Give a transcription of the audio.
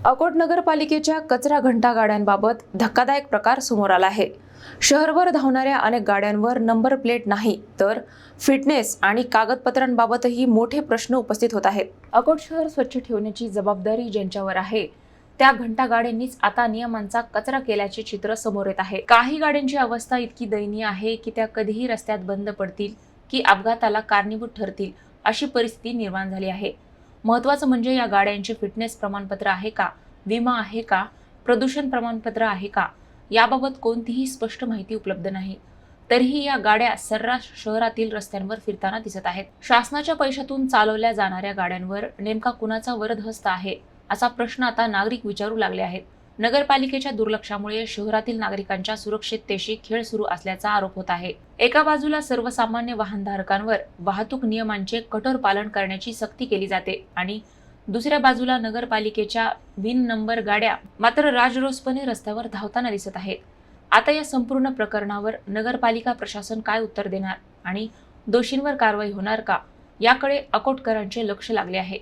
अकोट नगरपालिकेच्या कचरा घंटा गाड्यांबाबत धक्कादायक प्रकार समोर आला आहे। शहरभर धावणाऱ्या अनेक गाड्यांवर नंबर प्लेट नाही तर फिटनेस आणि कागदपत्रांबाबतही मोठे प्रश्न उपस्थित होत आहेत। अकोट शहर स्वच्छ ठेवण्याची जबाबदारी ज्यांच्यावर आहे त्या घंटा गाड्यांनीच आता नियमांचा कचरा केल्याचे चित्र समोर येत आहे। काही गाड्यांची अवस्था इतकी दयनीय आहे की त्या कधीही रस्त्यात बंद पडतील की अपघाताला कारणीभूत ठरतील अशी परिस्थिती निर्माण झाली आहे। महत्त्वाचं म्हणजे या गाड्यांचे फिटनेस प्रमाणपत्र आहे का, विमा आहे का, प्रदूषण प्रमाणपत्र आहे का याबाबत कोणतीही स्पष्ट माहिती उपलब्ध नाही। तरीही या गाड्या सर्रास शहरातील रस्त्यांवर फिरताना दिसत आहेत। शासनाच्या पैशातून चालवल्या जाणाऱ्या गाड्यांवर नेमका कुणाचा वरदहस्त आहे असा प्रश्न आता नागरिक विचारू लागले आहेत। नगरपालिकेच्या दुर्लक्षामुळे शहरातील नागरिकांच्या सुरक्षिततेशी खेळ सुरू असल्याचा आरोप होत आहे। एका बाजूला सर्वसामान्य वाहनधारकांवर वाहतूक नियमांचे कठोर पालन करण्याची सक्ती केली जाते आणि दुसऱ्या बाजूला नगरपालिकेच्या बिन नंबर गाड्या मात्र राजरोसपणे रस्त्यावर धावताना दिसत आहेत। आता या संपूर्ण प्रकरणावर नगरपालिका प्रशासन काय उत्तर देणार आणि दोषींवर कारवाई होणार का याकडे अकोटकरांचे लक्ष लागले आहे।